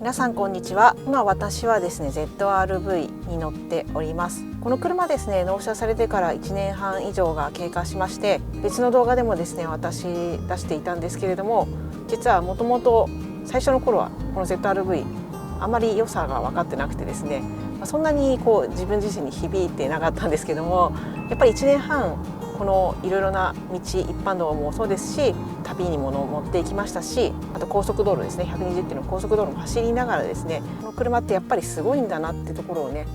皆さんこんにちは。今私はですね ZR-V に乗っております。この車ですね、納車されてから1年半以上が経過しまして、別の動画でもですね私出していたんですけれども、実はもともと最初の頃はこの ZR-V あまり良さが分かってなくてですね、そんなに自分自身に響いてなかったんですけども、やっぱり1年半このいろいろな道、一般道もそうですし、旅にも乗っていきましたし、あと高速道路ですね、120キロの高速道路も走りながらですね、この車ってやっぱりすごいんだなってところをね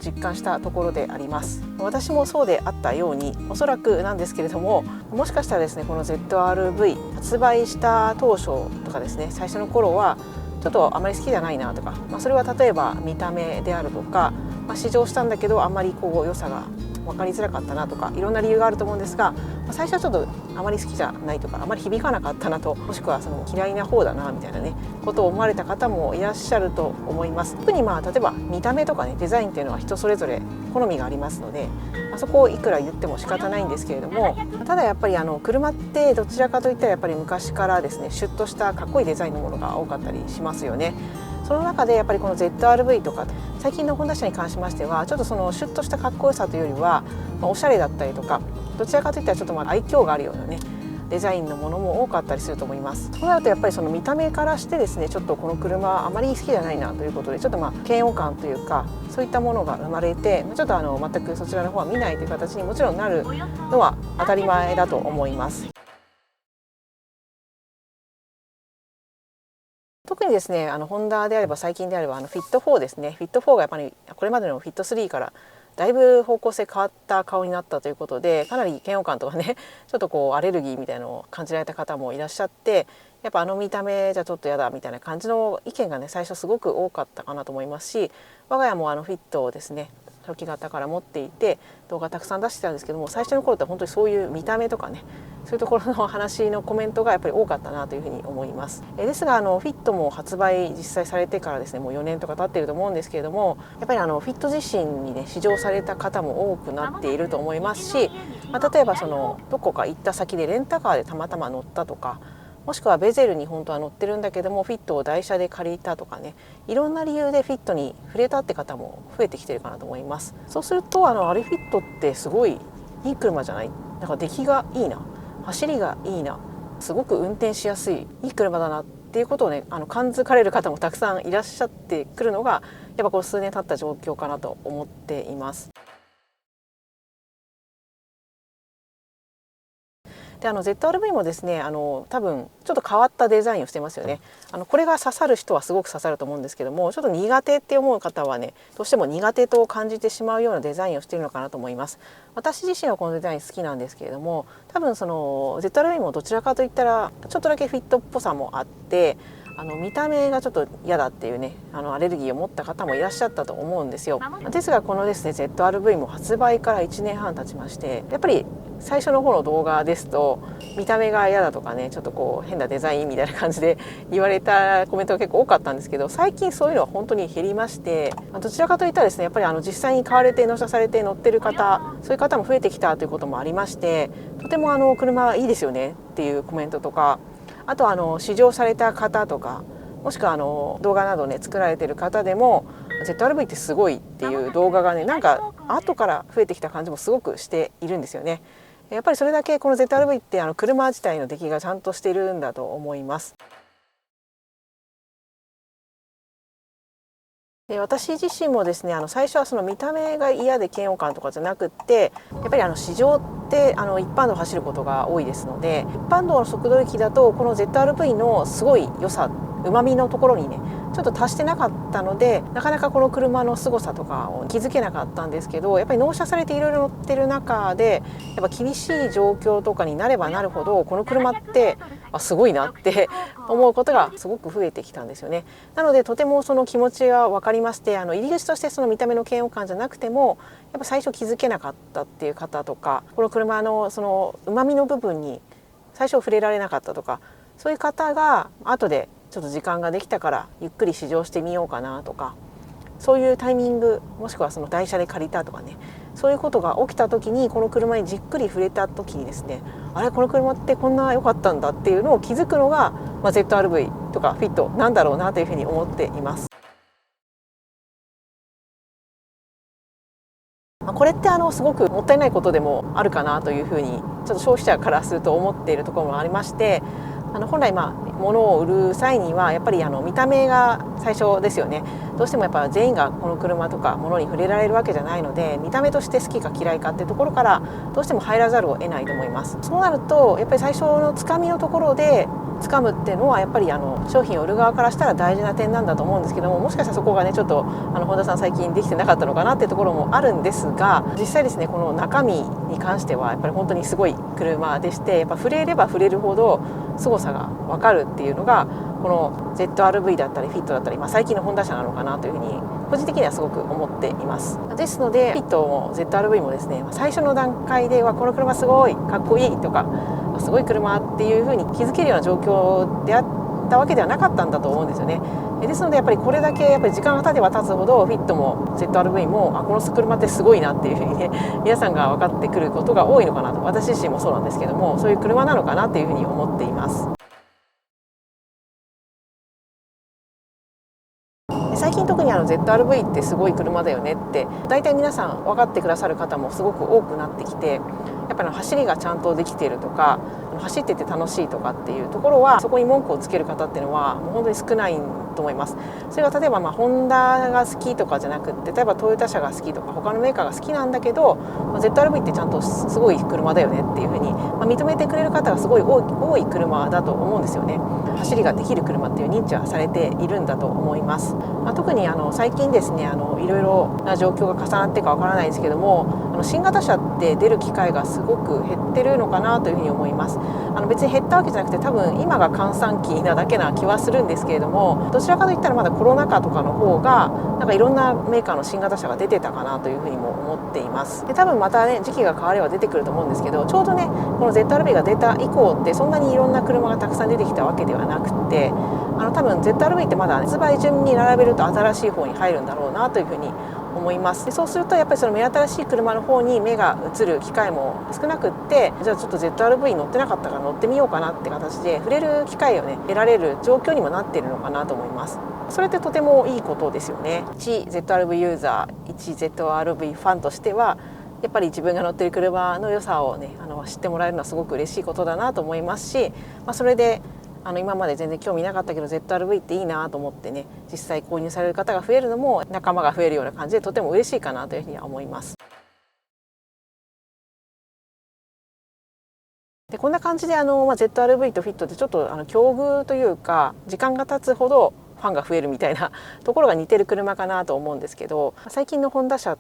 実感したところであります。私もそうであったように、おそらくなんですけれども、もしかしたらですねこの ZR-V 発売した当初とかですね、最初の頃はちょっとあまり好きじゃないなとか、それは例えば見た目であるとか、試乗したんだけどあんまり良さが分かりづらかったなとか、いろんな理由があると思うんですが、最初はちょっとあまり好きじゃないとか、あまり響かなかったなと、もしくは嫌いな方だなみたいなねことを思われた方もいらっしゃると思います。特に例えば見た目とかね、デザインっていうのは人それぞれ好みがありますので、そこをいくら言っても仕方ないんですけれども、ただやっぱり車ってどちらかといったらやっぱり昔からですね、シュッとしたかっこいいデザインのものが多かったりしますよね。その中でやっぱりこの ZR-V とか最近のホンダ車に関しましては、ちょっとシュッとしたかっこよさというよりは、おしゃれだったりとか、どちらかといったらちょっと愛嬌があるようなねデザインのものも多かったりすると思います。そうなるとやっぱり見た目からしてですね、ちょっとこの車あまり好きじゃないなということで、ちょっと嫌悪感というか、そういったものが生まれて、ちょっと全くそちらの方は見ないという形にもちろんなるのは当たり前だと思います。特にですね、ホンダであれば、最近であればフィット4ですね。フィット4がやっぱりこれまでのフィット3からだいぶ方向性変わった顔になったということで、かなり嫌悪感とかねちょっとアレルギーみたいなのを感じられた方もいらっしゃって、やっぱ見た目じゃちょっと嫌だみたいな感じの意見がね、最初すごく多かったかなと思いますし、我が家もフィットをですね初期型から持っていて動画たくさん出してたんですけども、最初の頃って本当にそういう見た目とかね、そういうところの話のコメントがやっぱり多かったなというふうに思います。ですがフィットも発売実際されてからですね、もう4年とか経っていると思うんですけれども、やっぱりフィット自身にね試乗された方も多くなっていると思いますし、例えばどこか行った先でレンタカーでたまたま乗ったとか、もしくはベゼルに本当は乗ってるんだけどもフィットを台車で借りたとかね、いろんな理由でフィットに触れたって方も増えてきてるかなと思います。そうするとアレフィットってすごいいい車じゃない、なんか出来がいいな、走りがいいな、すごく運転しやすいいい車だなっていうことをね感づかれる方もたくさんいらっしゃってくるのが、やっぱこの数年経った状況かなと思っています。でZR-V もですね多分ちょっと変わったデザインをしてますよね。これが刺さる人はすごく刺さると思うんですけども、ちょっと苦手って思う方はね、どうしても苦手と感じてしまうようなデザインをしているのかなと思います。私自身はこのデザイン好きなんですけれども、多分ZR-V もどちらかといったらちょっとだけフィットっぽさもあって、見た目がちょっと嫌だっていうねアレルギーを持った方もいらっしゃったと思うんですよ。ですがこのですね ZR-V も発売から1年半経ちまして、やっぱり最初の方の動画ですと見た目が嫌だとかね、ちょっと変なデザインみたいな感じで言われたコメントが結構多かったんですけど、最近そういうのは本当に減りまして、どちらかといったらですね、やっぱり実際に買われて納車されて乗ってる方、そういう方も増えてきたということもありまして、とても車いいですよねっていうコメントとか、あと試乗された方とか、もしくは動画などね作られてる方でも ZR-V ってすごいっていう動画がね、なんか後から増えてきた感じもすごくしているんですよね。やっぱりそれだけこの ZR-V って車自体の出来がちゃんとしているんだと思います。で、私自身もですね最初は見た目が嫌で嫌悪感とかじゃなくって、やっぱり市場って一般道を走ることが多いですので、一般道の速度域だとこの ZR-V のすごい良さ、うまみのところにねちょっと達してなかったので、なかなかこの車の凄さとかを気づけなかったんですけど、やっぱり納車されていろいろ乗ってる中で、やっぱ厳しい状況とかになればなるほどこの車ってすごいなって思うことがすごく増えてきたんですよね。なのでとてもその気持ちが分かりまして、入り口として見た目の嫌悪感じゃなくても、やっぱ最初気づけなかったっていう方とか、この車のうまみの部分に最初触れられなかったとか、そういう方が後でちょっと時間ができたからゆっくり試乗してみようかなとか、そういうタイミング、もしくは台車で借りたとかね、そういうことが起きた時にこの車にじっくり触れた時にですね、あれこの車ってこんな良かったんだっていうのを気づくのが、ZR-V とかフィットなんだろうなというふうに思っています。これってすごくもったいないことでもあるかなというふうにちょっと消費者からすると思っているところもありまして、本来物を売る際にはやっぱり見た目が最初ですよね。どうしてもやっぱ全員がこの車とか物に触れられるわけじゃないので、見た目として好きか嫌いかっていうところからどうしても入らざるを得ないと思います。そうなるとやっぱり最初のつかみのところで掴むっていうのはやっぱり商品を売る側からしたら大事な点なんだと思うんですけども、もしかしたらそこがねちょっと本田さん最近できてなかったのかなっていうところもあるんですが、実際ですねこの中身に関してはやっぱり本当にすごい車でして、やっぱ触れれば触れるほど凄さが分かるっていうのがこの ZR-V だったりフィットだったり、最近のホンダ車なのかなというふうに個人的にはすごく思っています。ですのでフィットも ZR-V もですね、最初の段階ではこの車すごいかっこいいとかすごい車っていうふうに気づけるような状況であったわけではなかったんだと思うんですよね。ですのでやっぱりこれだけやっぱり時間が経てば経つほどフィットも ZR-V もこの車ってすごいなっていうふうにね皆さんが分かってくることが多いのかなと、私自身もそうなんですけども、そういう車なのかなっていうふうに思っています。最近特にZR-V ってすごい車だよねって大体皆さん分かってくださる方もすごく多くなってきて、やっぱり走りがちゃんとできているとか走ってて楽しいとかっていうところはそこに文句をつける方っていうのはもう本当に少ないと思います。それが例えばホンダが好きとかじゃなくって、例えばトヨタ車が好きとか他のメーカーが好きなんだけど ZR-V ってちゃんとすごい車だよねっていうふうに認めてくれる方がすごい多い車だと思うんですよね。走りができる車っていう認知はされているんだと思います。特に最近ですねいろいろな状況が重なってかわからないですけども、新型車って出る機会がすごく減ってるのかなというふうに思います。別に減ったわけじゃなくて多分今が閑散期なだけな気はするんですけれども、どちらかといったらまだコロナ禍とかの方がなんかいろんなメーカーの新型車が出てたかなというふうにも思っています。で多分またね時期が変われば出てくると思うんですけど、ちょうどねこの ZR-V が出た以降ってそんなにいろんな車がたくさん出てきたわけではなくて、多分 ZR-V ってまだ発売順に並べると新しい方に入るんだろうなというふうに思います。でそうするとやっぱりその目新しい車の方に目が移る機会も少なくって、じゃあちょっと ZR-V 乗ってなかったから乗ってみようかなって形で触れる機会をね得られる状況にもなっているのかなと思います。それってとてもいいことですよね。一 ZR-V ユーザー、一 ZR-V ファンとしてはやっぱり自分が乗っている車の良さをね知ってもらえるのはすごく嬉しいことだなと思いますし、それで今まで全然興味なかったけど ZR-V っていいなと思ってね実際購入される方が増えるのも仲間が増えるような感じでとても嬉しいかなというふうには思います。でこんな感じでZR-V とフィットってちょっと境遇というか時間が経つほどファンが増えるみたいなところが似てる車かなと思うんですけど、最近のホンダ車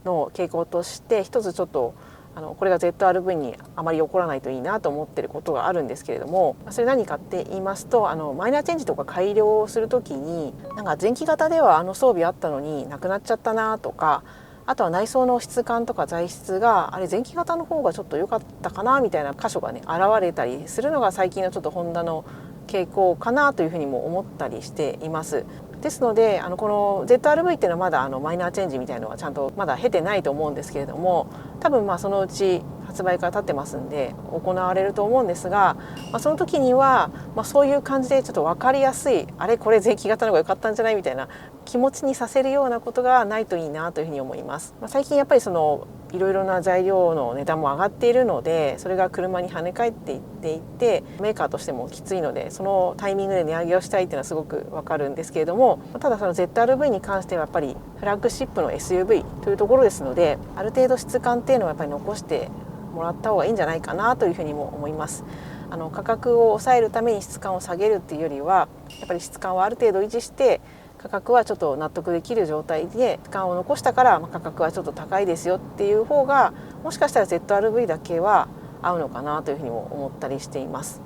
の傾向として一つちょっとこれが ZR-V にあまり起こらないといいなと思ってることがあるんですけれども、それ何かって言いますとマイナーチェンジとか改良をする時になんか前期型では装備あったのになくなっちゃったなとか、あとは内装の質感とか材質が前期型の方がちょっと良かったかなみたいな箇所がね現れたりするのが最近のちょっとホンダの傾向かなというふうにも思ったりしています。ですのでこの ZR-V っていうのはまだマイナーチェンジみたいなのはちゃんとまだ経てないと思うんですけれども、多分そのうち発売から経ってますんで行われると思うんですが、その時には、そういう感じでちょっと分かりやすいあれこれ前期型の方が良かったんじゃないみたいな気持ちにさせるようなことがないといいなというふうに思います。最近やっぱりいろいろな材料の値段も上がっているのでそれが車に跳ね返っていっていてメーカーとしてもきついのでそのタイミングで値上げをしたいっていうのはすごくわかるんですけれども、ただその ZR-V に関してはやっぱりフラッグシップの SUV というところですのである程度質感っていうのはやっぱり残してもらった方がいいんじゃないかなというふうにも思います。価格を抑えるために質感を下げるっていうよりはやっぱり質感をある程度維持して価格はちょっと納得できる状態で質感を残したから価格はちょっと高いですよっていう方がもしかしたら ZR-V だけは合うのかなというふうにも思ったりしています。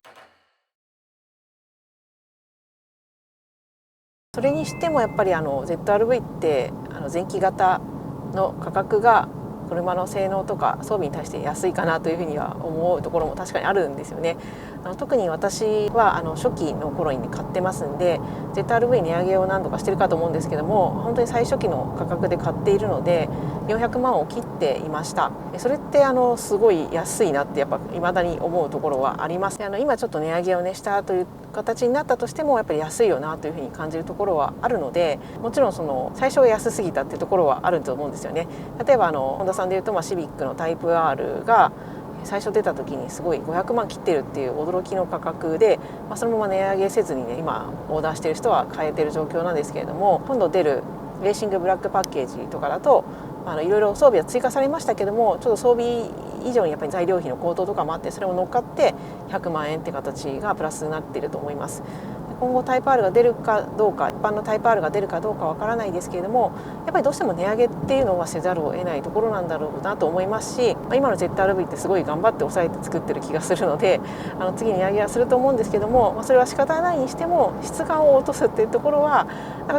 それにしてもやっぱりZR-V って前期型の価格が車の性能とか装備に対して安いかなというふうには思うところも確かにあるんですよね。特に私は初期の頃に、買ってますんで ZR-V 値上げを何度かしてるかと思うんですけども、本当に最初期の価格で買っているので400万を切っていました。それってすごい安いなってやっぱ未だに思うところはあります。今ちょっと値上げをねしたという形になったとしてもやっぱり安いよなというふうに感じるところはあるので、もちろん最初が安すぎたっていうところはあると思うんですよね。例えば本田さんでいうと、シビックのタイプ R が最初出た時にすごい500万切ってるっていう驚きの価格で、そのまま値上げせずにね今オーダーしてる人は買えてる状況なんですけれども、今度出るレーシングブラックパッケージとかだといろいろ装備は追加されましたけども、ちょっと装備以上にやっぱり材料費の高騰とかもあって、それも乗っかって100万円って形がプラスになっていると思います。今後タイプ R が出るかどうか、一般のタイプ R が出るかどうかわからないですけれども、やっぱりどうしても値上げっていうのはせざるを得ないところなんだろうなと思いますし、今の ZR-V ってすごい頑張って抑えて作ってる気がするので、次値上げはすると思うんですけども、それは仕方ないにしても質感を落とすっていうところは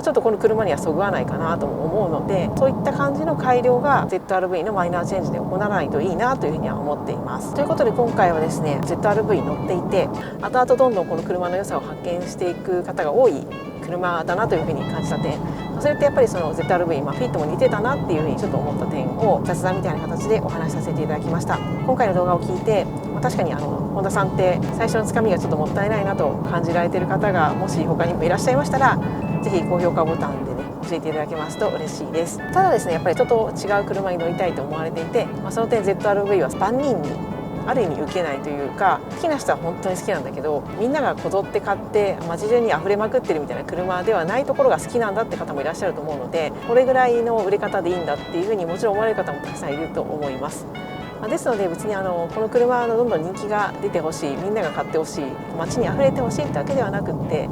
ちょっとこの車にはそぐわないかなとも思うので、そういった感じの改良が ZR-V のマイナーチェンジで行わないといいなというふうには思っています。ということで今回はですね ZR-V 乗っていて、後々どんどんこの車の良さを発見していく方が多い車だなというふうに感じた点、それってやっぱりZR-V、フィットも似てたなっていうふうにちょっと思った点を雑談みたいな形でお話しさせていただきました。今回の動画を聞いて確かに本田さんって最初のつかみがちょっともったいないなと感じられている方がもし他にもいらっしゃいましたら、ぜひ高評価ボタンでね教えていただけますと嬉しいです。ただですね、やっぱりちょっと違う車に乗りたいと思われていて、その点 ZR-V は万人にある意味受けないというか、好きな人は本当に好きなんだけど、みんながこぞって買って街中に溢れまくってるみたいな車ではないところが好きなんだって方もいらっしゃると思うので、これぐらいの売れ方でいいんだっていうふうにもちろん思われる方もたくさんいると思います。ですので別にこの車のどんどん人気が出てほしい、みんなが買ってほしい、街に溢れてほしいってわけではなくって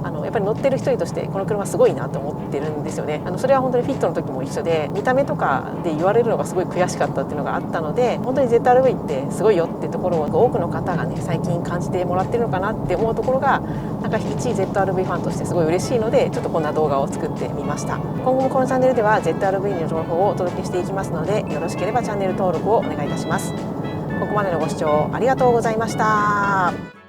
やっぱり乗ってる一人としてこの車すごいなと思ってるんですよね。それは本当にフィットの時も一緒で、見た目とかで言われるのがすごい悔しかったっていうのがあったので、本当に ZR-V ってすごいよってところを多くの方がね最近感じてもらってるのかなって思うところが、一 ZR-V ファンとしてすごい嬉しいので、ちょっとこんな動画を作ってみました。今後もこのチャンネルでは ZR-V の情報をお届けしていきますので、よろしければチャンネル登録をお願いいたします。ここまでのご視聴ありがとうございました。